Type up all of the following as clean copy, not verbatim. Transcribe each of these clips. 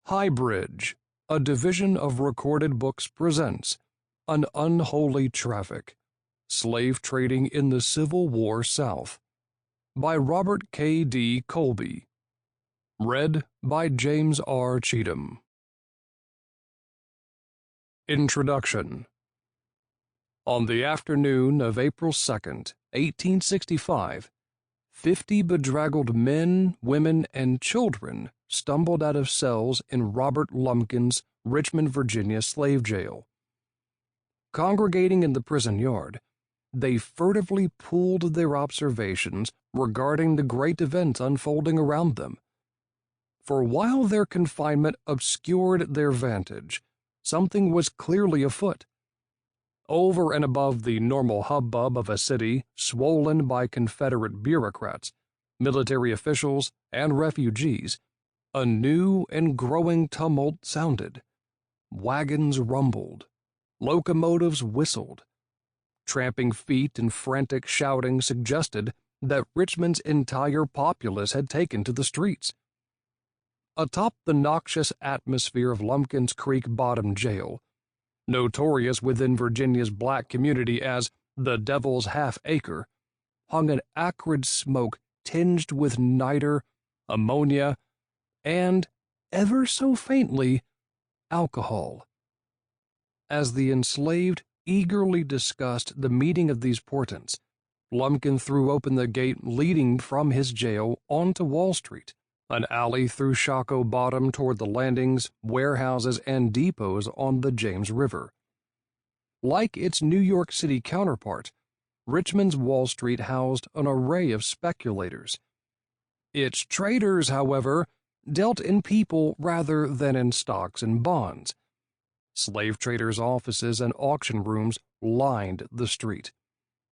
HighBridge, a division of Recorded Books, presents An Unholy Traffic, Slave Trading in the Civil War South, by Robert K. D. Colby. Read by James R. Cheatham. Introduction. On the afternoon of April 2nd, 1865, 50 bedraggled men, women, and children stumbled out of cells in Robert Lumpkin's Richmond, Virginia slave jail. Congregating in the prison yard, they furtively pooled their observations regarding the great events unfolding around them. For while their confinement obscured their vantage, something was clearly afoot. Over and above the normal hubbub of a city swollen by Confederate bureaucrats, military officials, and refugees, a new and growing tumult sounded. Wagons rumbled, locomotives whistled. Tramping feet and frantic shouting suggested that Richmond's entire populace had taken to the streets. Atop the noxious atmosphere of Lumpkin's Creek Bottom Jail, notorious within Virginia's black community as the Devil's Half-Acre, hung an acrid smoke tinged with niter, ammonia, and, ever so faintly, alcohol. As the enslaved eagerly discussed the meaning of these portents, Lumpkin threw open the gate leading from his jail onto Wall Street, an alley through Shockoe Bottom toward the landings, warehouses, and depots on the James River. Like its New York City counterpart, Richmond's Wall Street housed an array of speculators. Its traders, however, dealt in people rather than in stocks and bonds. Slave traders' offices and auction rooms lined the street,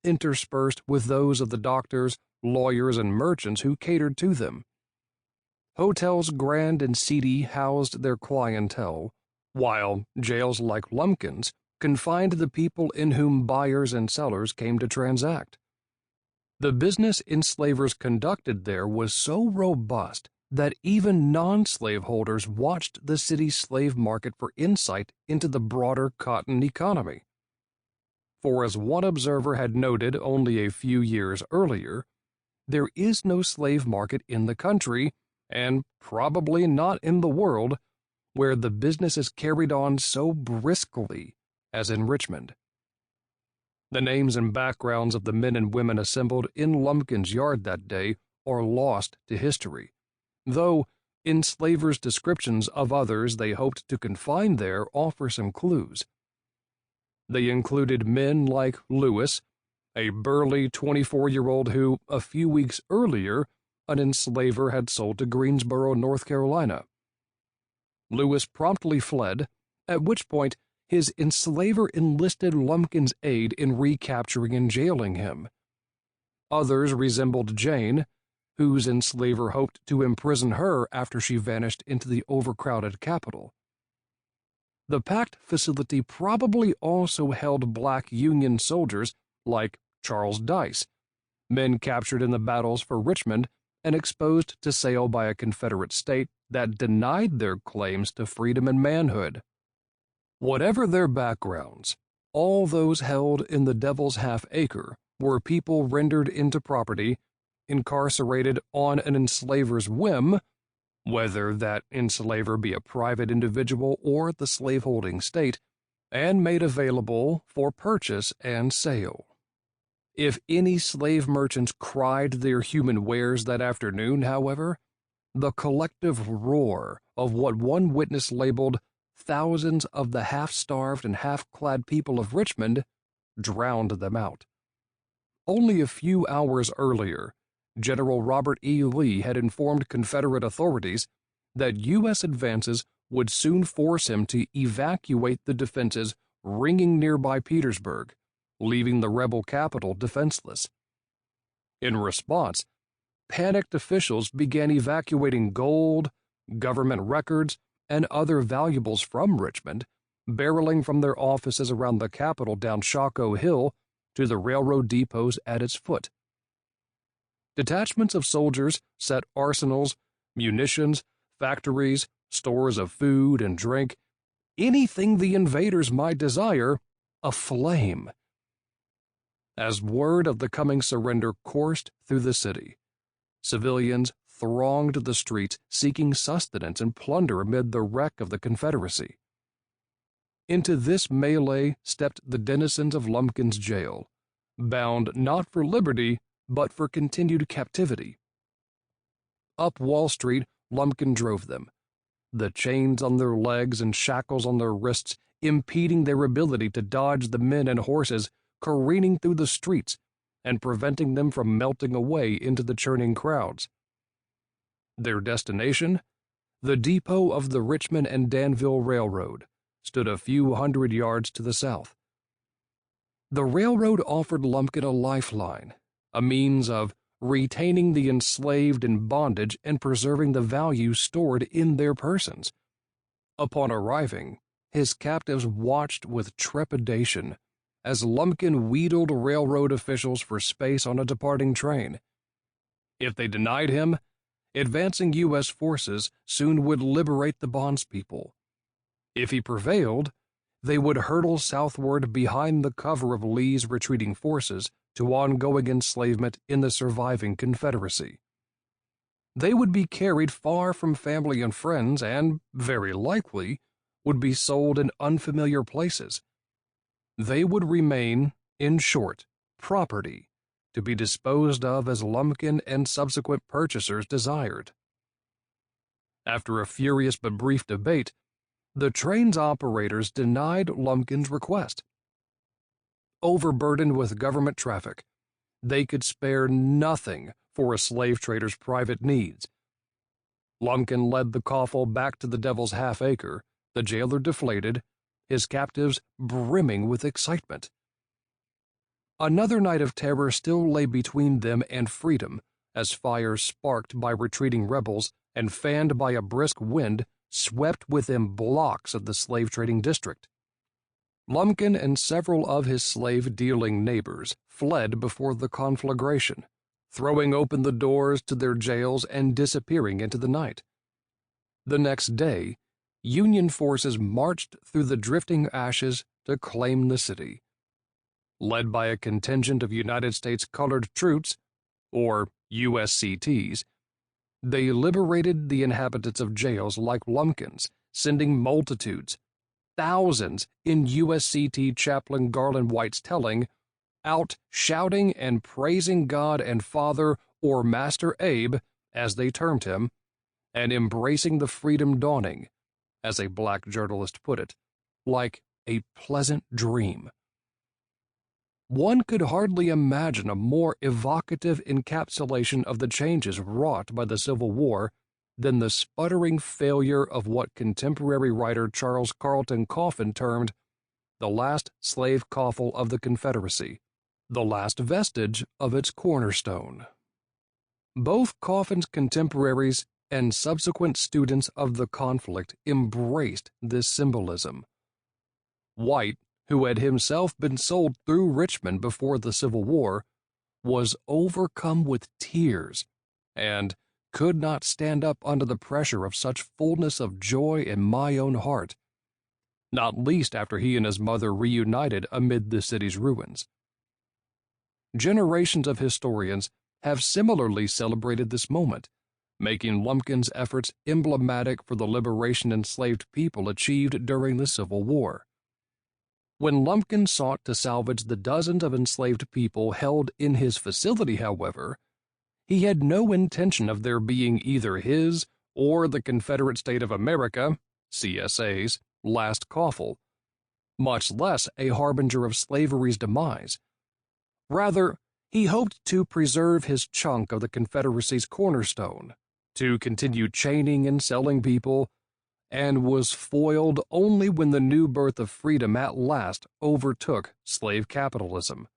interspersed with those of the doctors, lawyers, and merchants who catered to them. Hotels grand and seedy housed their clientele, while jails like Lumpkin's confined the people in whom buyers and sellers came to transact. The business enslavers conducted there was so robust that even non-slaveholders watched the city's slave market for insight into the broader cotton economy. For as one observer had noted only a few years earlier, there is no slave market in the country, and probably not in the world, where the business is carried on so briskly as in Richmond. The names and backgrounds of the men and women assembled in Lumpkin's yard that day are lost to history, though enslavers' descriptions of others they hoped to confine there offer some clues. They included men like Lewis, a burly 24-year-old who, a few weeks earlier, an enslaver had sold to Greensboro, North Carolina. Lewis promptly fled, at which point his enslaver enlisted Lumpkin's aid in recapturing and jailing him. Others resembled Jane, whose enslaver hoped to imprison her after she vanished into the overcrowded capital. The packed facility probably also held black Union soldiers like Charles Dice, men captured in the battles for Richmond and exposed to sale by a Confederate state that denied their claims to freedom and manhood. Whatever their backgrounds, all those held in the Devil's Half-Acre were people rendered into property, incarcerated on an enslaver's whim, whether that enslaver be a private individual or the slaveholding state, and made available for purchase and sale. If any slave merchants cried their human wares that afternoon, however, the collective roar of what one witness labeled thousands of the half-starved and half-clad people of Richmond drowned them out. Only a few hours earlier, General Robert E. Lee had informed Confederate authorities that U.S. advances would soon force him to evacuate the defenses ringing nearby Petersburg, leaving the rebel capital defenseless. In response, panicked officials began evacuating gold, government records, and other valuables from Richmond, barreling from their offices around the capital down Shockoe Hill to the railroad depots at its foot. Detachments of soldiers set arsenals, munitions, factories, stores of food and drink, anything the invaders might desire, aflame. As word of the coming surrender coursed through the city, civilians thronged the streets seeking sustenance and plunder amid the wreck of the Confederacy. Into this melee stepped the denizens of Lumpkin's jail, bound not for liberty, but for continued captivity. Up Wall Street, Lumpkin drove them, the chains on their legs and shackles on their wrists impeding their ability to dodge the men and horses careening through the streets and preventing them from melting away into the churning crowds. Their destination, the depot of the Richmond and Danville Railroad, stood a few hundred yards to the south. The railroad offered Lumpkin a lifeline, a means of retaining the enslaved in bondage and preserving the value stored in their persons. Upon arriving, his captives watched with trepidation as Lumpkin wheedled railroad officials for space on a departing train. If they denied him, advancing U.S. forces soon would liberate the bondspeople. If he prevailed, they would hurtle southward behind the cover of Lee's retreating forces to ongoing enslavement in the surviving Confederacy. They would be carried far from family and friends and, very likely, would be sold in unfamiliar places. They would remain, in short, property, to be disposed of as Lumpkin and subsequent purchasers desired. After a furious but brief debate, the train's operators denied Lumpkin's request. Overburdened with government traffic, they could spare nothing for a slave trader's private needs. Lumpkin led the coffle back to the Devil's Half-Acre, the jailer deflated, his captives brimming with excitement. Another night of terror still lay between them and freedom, as fires sparked by retreating rebels and fanned by a brisk wind swept within blocks of the slave-trading district. Lumpkin and several of his slave-dealing neighbors fled before the conflagration, throwing open the doors to their jails and disappearing into the night. The next day, Union forces marched through the drifting ashes to claim the city. Led by a contingent of United States Colored Troops, or USCTs, they liberated the inhabitants of jails like Lumpkin's, sending multitudes, thousands in USCT Chaplain Garland White's telling, out shouting and praising God and Father, or Master Abe, as they termed him, and embracing the freedom dawning, as a black journalist put it, like a pleasant dream. One could hardly imagine a more evocative encapsulation of the changes wrought by the Civil War than the sputtering failure of what contemporary writer Charles Carlton Coffin termed the last slave coffle of the Confederacy, the last vestige of its cornerstone. Both Coffin's contemporaries and subsequent students of the conflict embraced this symbolism. White, who had himself been sold through Richmond before the Civil War, was overcome with tears and could not stand up under the pressure of such fullness of joy in my own heart, not least after he and his mother reunited amid the city's ruins. Generations of historians have similarly celebrated this moment, making Lumpkin's efforts emblematic for the liberation enslaved people achieved during the Civil War. When Lumpkin sought to salvage the dozens of enslaved people held in his facility, however, he had no intention of their being either his or the Confederate State of America, CSA's, last coffle, much less a harbinger of slavery's demise. Rather, he hoped to preserve his chunk of the Confederacy's cornerstone, to continue chaining and selling people, and was foiled only when the new birth of freedom at last overtook slave capitalism.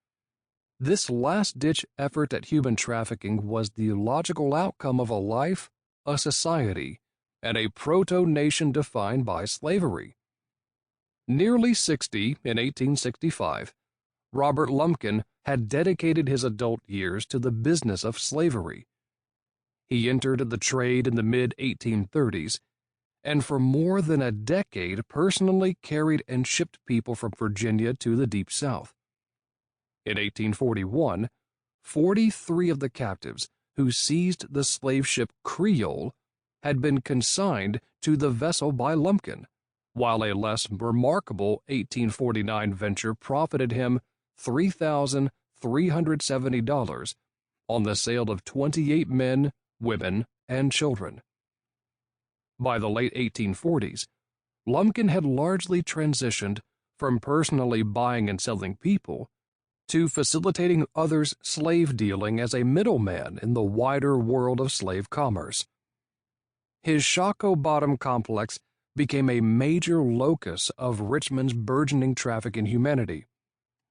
This last-ditch effort at human trafficking was the logical outcome of a life, a society, and a proto-nation defined by slavery. Nearly 60 in 1865, Robert Lumpkin had dedicated his adult years to the business of slavery. He entered the trade in the mid-1830s, and for more than a decade personally carried and shipped people from Virginia to the Deep South. In 1841, 43 of the captives who seized the slave ship Creole had been consigned to the vessel by Lumpkin, while a less remarkable 1849 venture profited him $3,370 on the sale of 28 men, women, and children. By the late 1840s, Lumpkin had largely transitioned from personally buying and selling people to facilitating others' slave dealing as a middleman in the wider world of slave commerce. His Shockoe Bottom complex became a major locus of Richmond's burgeoning traffic in humanity,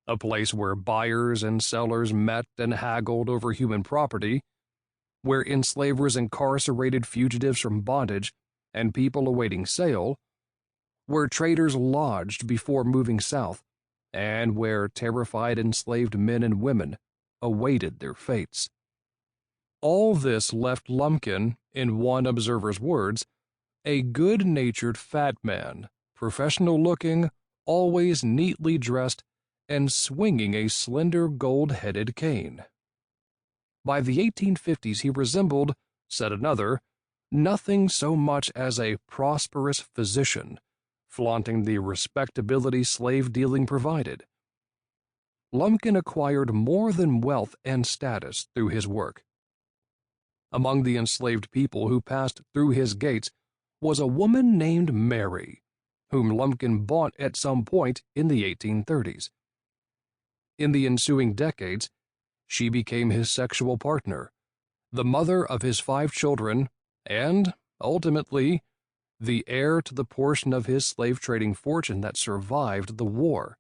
a place where buyers and sellers met and haggled over human property, where enslavers incarcerated fugitives from bondage and people awaiting sale, where traders lodged before moving south, and where terrified enslaved men and women awaited their fates. All this left Lumpkin, in one observer's words, a good-natured fat man, professional-looking, always neatly dressed, and swinging a slender gold-headed cane. By the 1850s he resembled, said another, nothing so much as a prosperous physician, flaunting the respectability slave-dealing provided. Lumpkin acquired more than wealth and status through his work. Among the enslaved people who passed through his gates was a woman named Mary, whom Lumpkin bought at some point in the 1830s. In the ensuing decades, she became his sexual partner, the mother of his 5 children, and, ultimately, the heir to the portion of his slave-trading fortune that survived the war.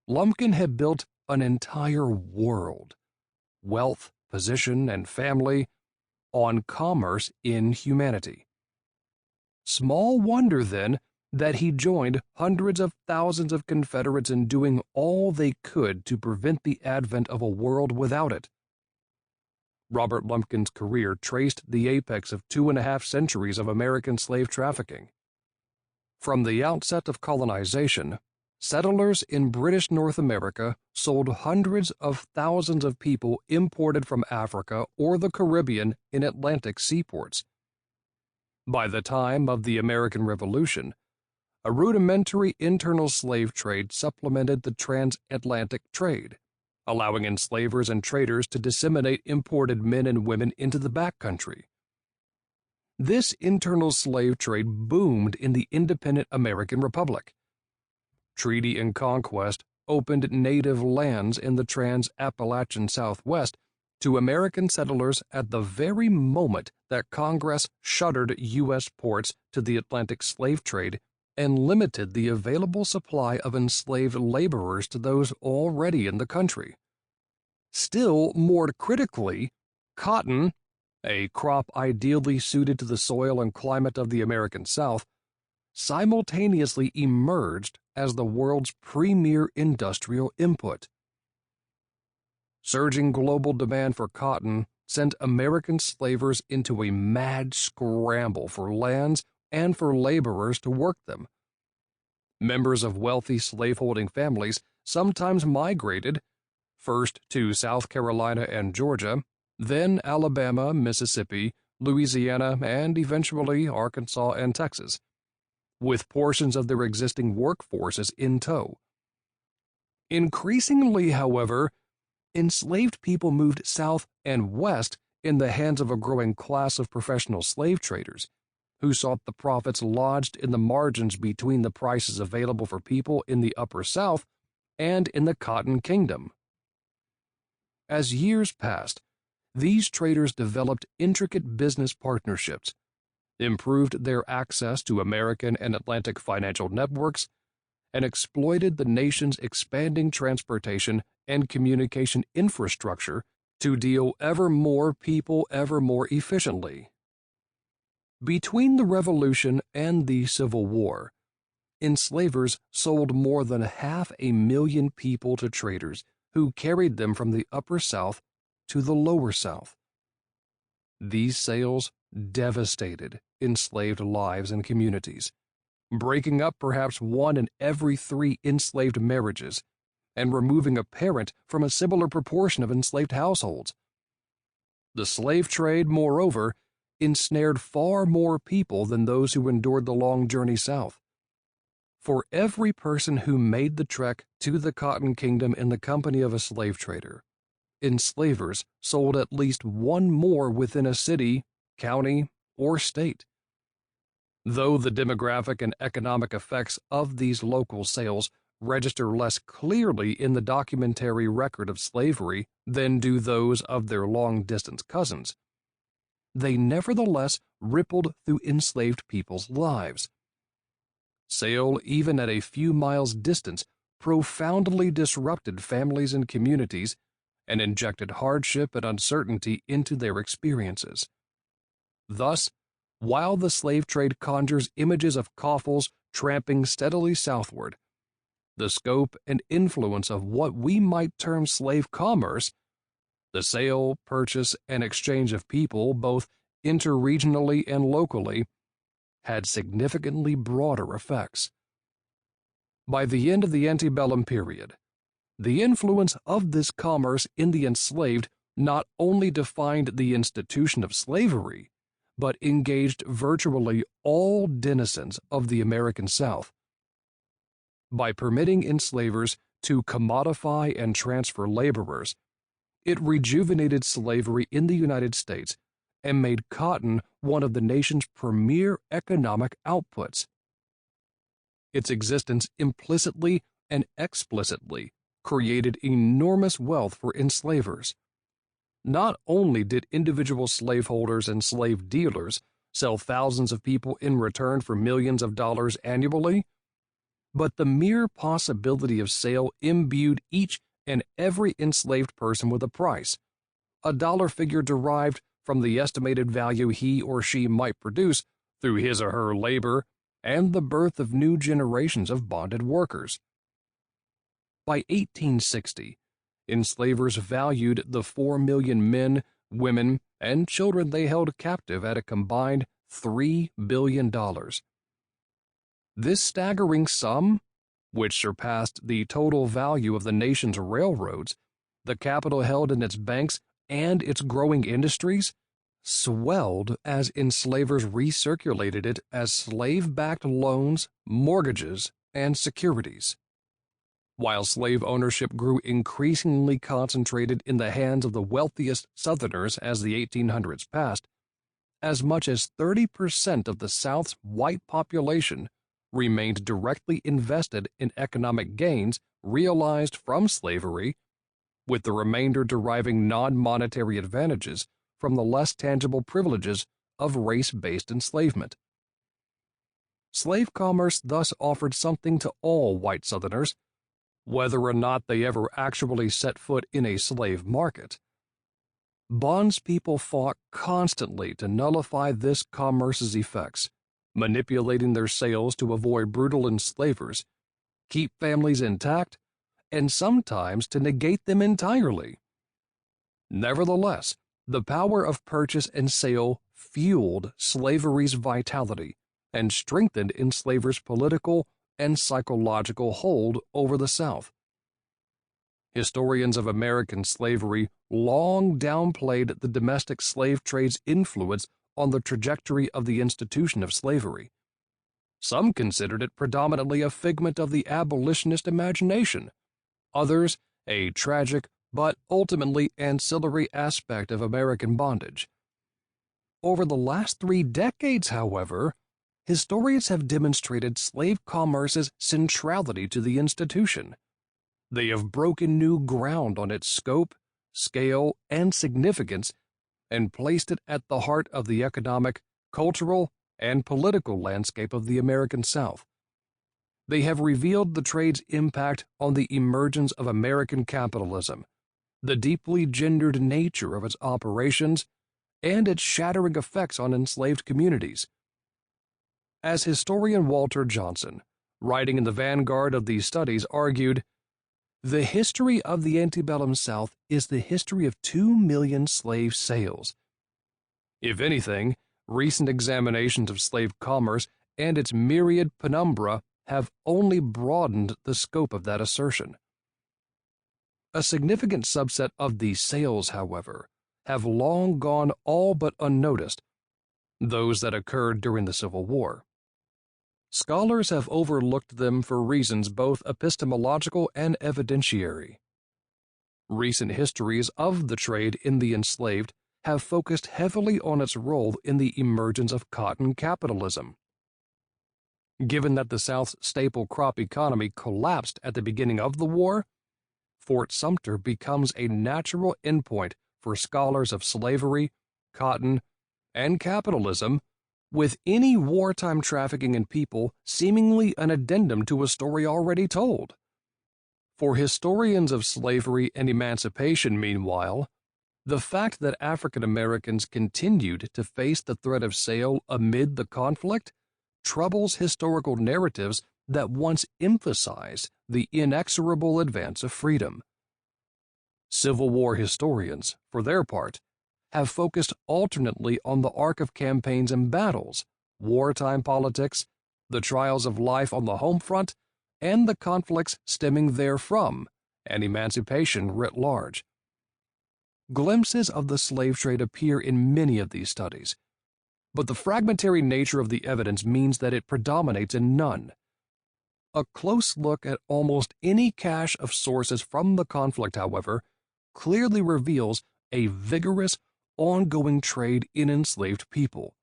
Lumpkin had built an entire world, wealth, position, and family, on commerce in humanity. Small wonder, then, that he joined hundreds of thousands of Confederates in doing all they could to prevent the advent of a world without it. Robert Lumpkin's career traced the apex of 2.5 centuries of American slave trafficking. From the outset of colonization, settlers in British North America sold hundreds of thousands of people imported from Africa or the Caribbean in Atlantic seaports. By the time of the American Revolution, a rudimentary internal slave trade supplemented the transatlantic trade, allowing enslavers and traders to disseminate imported men and women into the backcountry. This internal slave trade boomed in the independent American Republic. Treaty and conquest opened native lands in the trans-Appalachian Southwest to American settlers at the very moment that Congress shuttered U.S. ports to the Atlantic slave trade and limited the available supply of enslaved laborers to those already in the country. Still more critically, cotton, a crop ideally suited to the soil and climate of the American South, simultaneously emerged as the world's premier industrial input. Surging global demand for cotton sent American slavers into a mad scramble for lands and for laborers to work them. Members of wealthy slaveholding families sometimes migrated, first to South Carolina and Georgia, then Alabama, Mississippi, Louisiana, and eventually Arkansas and Texas, with portions of their existing workforces in tow. Increasingly, however, enslaved people moved south and west in the hands of a growing class of professional slave traders, who sought the profits lodged in the margins between the prices available for people in the Upper South and in the Cotton Kingdom. As years passed, these traders developed intricate business partnerships, improved their access to American and Atlantic financial networks, and exploited the nation's expanding transportation and communication infrastructure to deal ever more people ever more efficiently. Between the Revolution and the Civil War, enslavers sold more than 500,000 people to traders who carried them from the Upper South to the Lower South. These sales devastated enslaved lives and communities, breaking up perhaps 1 in every 3 enslaved marriages and removing a parent from a similar proportion of enslaved households. The slave trade, moreover, ensnared far more people than those who endured the long journey south. For every person who made the trek to the Cotton Kingdom in the company of a slave trader, enslavers sold at least 1 more within a city, county, or state. Though the demographic and economic effects of these local sales register less clearly in the documentary record of slavery than do those of their long-distance cousins, they nevertheless rippled through enslaved people's lives. Sale, even at a few miles' distance, profoundly disrupted families and communities and injected hardship and uncertainty into their experiences. Thus, while the slave trade conjures images of coffles tramping steadily southward, the scope and influence of what we might term slave commerce, the sale, purchase, and exchange of people both interregionally and locally, had significantly broader effects. By the end of the antebellum period, the influence of this commerce in the enslaved not only defined the institution of slavery, but engaged virtually all denizens of the American South. By permitting enslavers to commodify and transfer laborers, it rejuvenated slavery in the United States and made cotton one of the nation's premier economic outputs. Its existence implicitly and explicitly created enormous wealth for enslavers. Not only did individual slaveholders and slave dealers sell thousands of people in return for millions of dollars annually, but the mere possibility of sale imbued each and every enslaved person with a price, a dollar figure derived from the estimated value he or she might produce through his or her labor and the birth of new generations of bonded workers. By 1860, enslavers valued the 4 million men, women, and children they held captive at a combined $3 billion. This staggering sum, which surpassed the total value of the nation's railroads, the capital held in its banks, and its growing industries, swelled as enslavers recirculated it as slave-backed loans, mortgages, and securities. While slave ownership grew increasingly concentrated in the hands of the wealthiest Southerners as the 1800s passed, as much as 30% of the South's white population remained directly invested in economic gains realized from slavery, with the remainder deriving non-monetary advantages from the less tangible privileges of race-based enslavement. Slave commerce thus offered something to all white Southerners, whether or not they ever actually set foot in a slave market. Bondspeople fought constantly to nullify this commerce's effects, manipulating their sales to avoid brutal enslavers, keep families intact, and sometimes to negate them entirely. Nevertheless, the power of purchase and sale fueled slavery's vitality and strengthened enslavers' political and psychological hold over the South. Historians of American slavery long downplayed the domestic slave trade's influence on the trajectory of the institution of slavery. Some considered it predominantly a figment of the abolitionist imagination, others a tragic but ultimately ancillary aspect of American bondage. Over the last 3 decades, however, historians have demonstrated slave commerce's centrality to the institution. They have broken new ground on its scope, scale, and significance, and placed it at the heart of the economic, cultural, and political landscape of the American South. They have revealed the trade's impact on the emergence of American capitalism, the deeply gendered nature of its operations, and its shattering effects on enslaved communities. As historian Walter Johnson, writing in the vanguard of these studies, argued, "The history of the antebellum South is the history of 2 million slave sales. If anything, Recent examinations of slave commerce and its myriad penumbra have only broadened the scope of that assertion. A significant subset of these sales, however, have long gone all but unnoticed, those that occurred during the Civil War. Scholars have overlooked them for reasons both epistemological and evidentiary. Recent histories of the trade in the enslaved have focused heavily on its role in the emergence of cotton capitalism. Given that the South's staple crop economy collapsed at the beginning of the war, Fort Sumter becomes a natural endpoint for scholars of slavery, cotton, and capitalism, with any wartime trafficking in people seemingly an addendum to a story already told. For historians of slavery and emancipation, meanwhile, the fact that African Americans continued to face the threat of sale amid the conflict troubles historical narratives that once emphasized the inexorable advance of freedom. Civil War historians, for their part, have focused alternately on the arc of campaigns and battles, wartime politics, the trials of life on the home front, and the conflicts stemming therefrom, and emancipation writ large. Glimpses of the slave trade appear in many of these studies, but the fragmentary nature of the evidence means that it predominates in none. A close look at almost any cache of sources from the conflict, however, clearly reveals a vigorous, ongoing trade in enslaved people.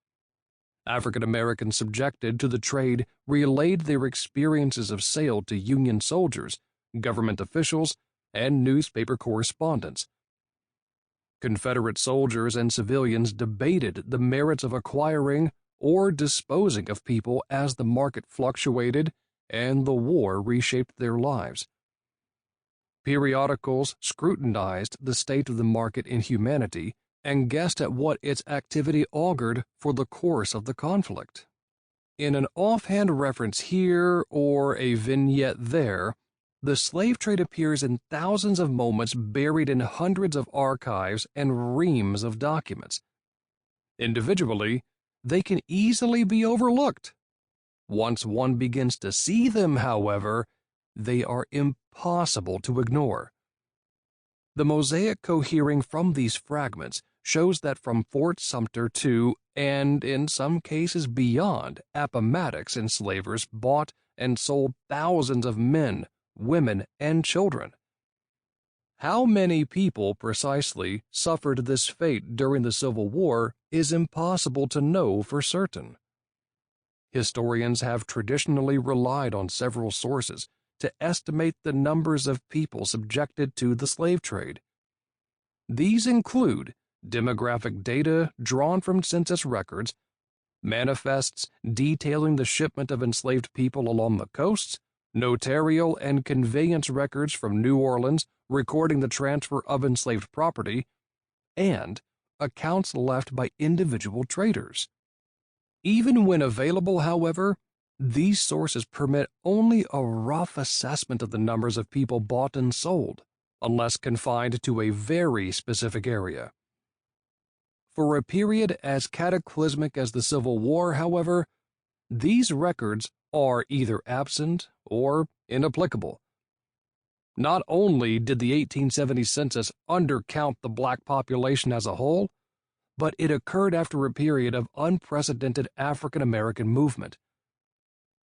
African Americans subjected to the trade relayed their experiences of sale to Union soldiers, government officials, and newspaper correspondents. Confederate soldiers and civilians debated the merits of acquiring or disposing of people as the market fluctuated and the war reshaped their lives. Periodicals scrutinized the state of the market in humanity and guessed at what its activity augured for the course of the conflict. In an offhand reference here or a vignette there, the slave trade appears in thousands of moments buried in hundreds of archives and reams of documents. Individually, they can easily be overlooked. Once one begins to see them, however, they are impossible to ignore. The mosaic cohering from these fragments shows that from Fort Sumter to, and in some cases beyond, Appomattox, enslavers bought and sold thousands of men, women, and children. How many people precisely suffered this fate during the Civil War is impossible to know for certain. Historians have traditionally relied on several sources to estimate the numbers of people subjected to the slave trade. These include demographic data drawn from census records, manifests detailing the shipment of enslaved people along the coasts, notarial and conveyance records from New Orleans recording the transfer of enslaved property, and accounts left by individual traders. Even when available, however, these sources permit only a rough assessment of the numbers of people bought and sold, unless confined to a very specific area. For a period as cataclysmic as the Civil War, however, these records are either absent or inapplicable. Not only did the 1870 census undercount the black population as a whole, but it occurred after a period of unprecedented African American movement.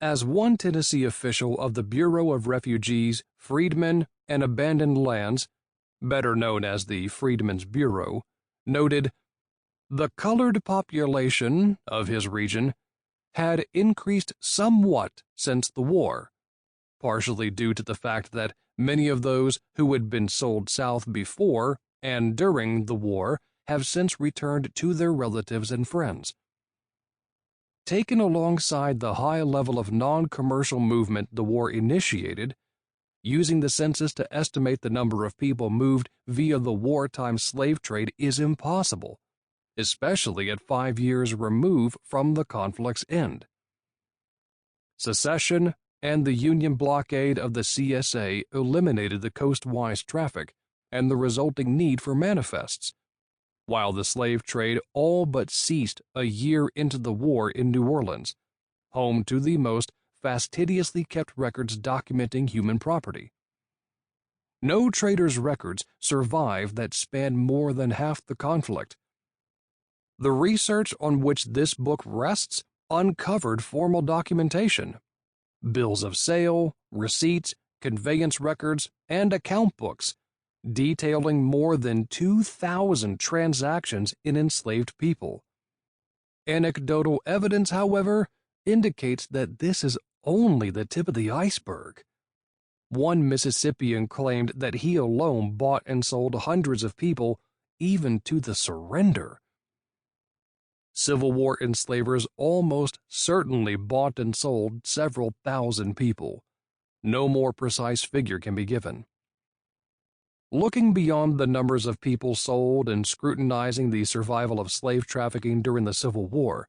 As one Tennessee official of the Bureau of Refugees, Freedmen, and Abandoned Lands, better known as the Freedmen's Bureau, noted, the colored population of his region had increased somewhat since the war, partially due to the fact that many of those who had been sold south before and during the war have since returned to their relatives and friends. Taken alongside the high level of non-commercial movement the war initiated, using the census to estimate the number of people moved via the wartime slave trade is impossible, especially at 5 years' remove from the conflict's end. Secession and the Union blockade of the CSA eliminated the coastwise traffic and the resulting need for manifests. while the slave trade all but ceased a year into the war in New Orleans, home to the most fastidiously kept records documenting human property. No trader's records survive that span more than half the conflict. The research on which this book rests uncovered formal documentation, bills of sale, receipts, conveyance records, and account books detailing more than 2,000 transactions in enslaved people. Anecdotal evidence, however, indicates that this is only the tip of the iceberg. One Mississippian claimed that he alone bought and sold hundreds of people, even to the surrender. Civil War enslavers almost certainly bought and sold several thousand people. No more precise figure can be given. Looking beyond the numbers of people sold and scrutinizing the survival of slave trafficking during the Civil War,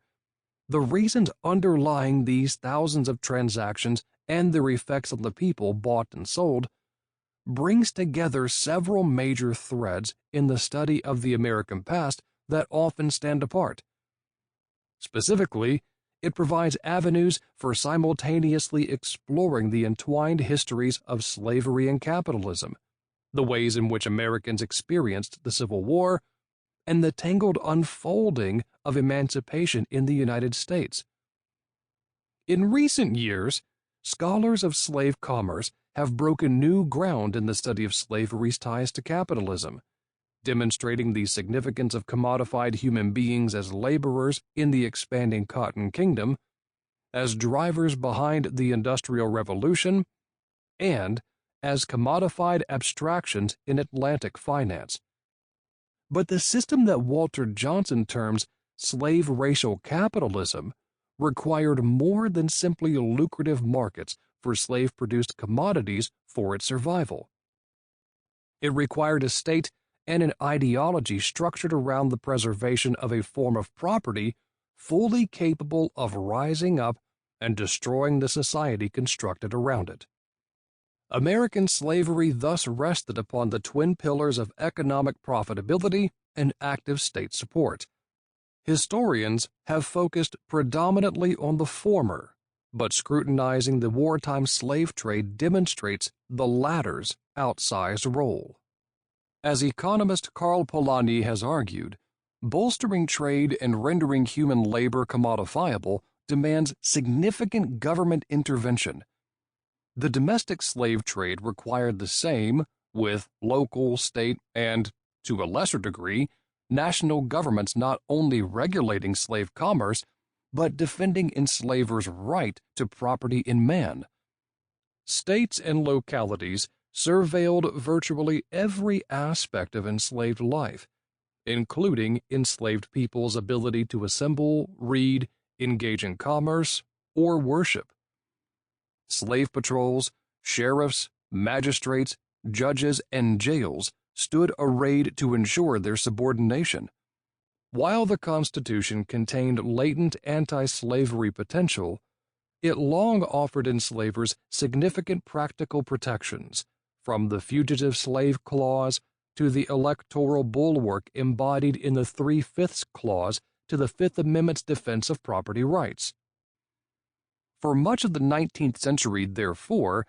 the reasons underlying these thousands of transactions and their effects on the people bought and sold brings together several major threads in the study of the American past that often stand apart. Specifically, it provides avenues for simultaneously exploring the entwined histories of slavery and capitalism, the ways in which Americans experienced the Civil War, and the tangled unfolding of emancipation in the United States. In recent years, scholars of slave commerce have broken new ground in the study of slavery's ties to capitalism, demonstrating the significance of commodified human beings as laborers in the expanding Cotton Kingdom, as drivers behind the Industrial Revolution, and as commodified abstractions in Atlantic finance. But the system that Walter Johnson terms slave racial capitalism required more than simply lucrative markets for slave-produced commodities for its survival. It required a state and an ideology structured around the preservation of a form of property fully capable of rising up and destroying the society constructed around it. American slavery thus rested upon the twin pillars of economic profitability and active state support. Historians have focused predominantly on the former, but scrutinizing the wartime slave trade demonstrates the latter's outsized role. As economist Karl Polanyi has argued, bolstering trade and rendering human labor commodifiable demands significant government intervention. The domestic slave trade required the same, with local, state, and, to a lesser degree, national governments not only regulating slave commerce, but defending enslavers' right to property in man. States and localities surveilled virtually every aspect of enslaved life, including enslaved people's ability to assemble, read, engage in commerce, or worship. Slave patrols, sheriffs, magistrates, judges, and jails stood arrayed to ensure their subordination. While the Constitution contained latent anti-slavery potential, it long offered enslavers significant practical protections, from the Fugitive Slave Clause to the electoral bulwark embodied in the 3/5 Clause to the Fifth Amendment's defense of property rights. For much of the 19th century, therefore,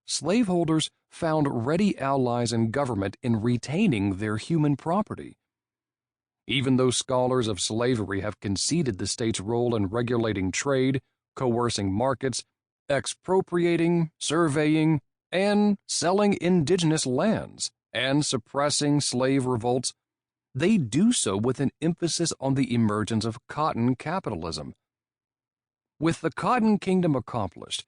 slaveholders found ready allies in government in retaining their human property. Even though scholars of slavery have conceded the state's role in regulating trade, coercing markets, expropriating, surveying, and selling indigenous lands, and suppressing slave revolts, they do so with an emphasis on the emergence of cotton capitalism. With the Cotton Kingdom accomplished,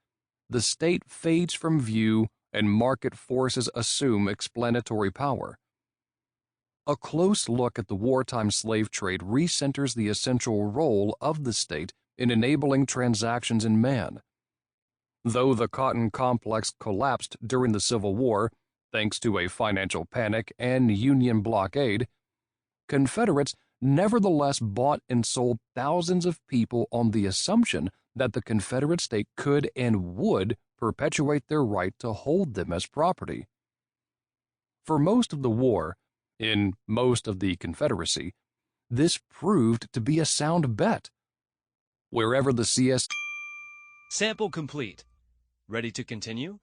the state fades from view and market forces assume explanatory power. A close look at the wartime slave trade recenters the essential role of the state in enabling transactions in man. Though the cotton complex collapsed during the Civil War, thanks to a financial panic and Union blockade, Confederates nevertheless bought and sold thousands of people on the assumption that the Confederate state could and would perpetuate their right to hold them as property. For most of the war, in most of the Confederacy, This proved to be a sound bet. Wherever the CS... Sample complete. Ready to continue?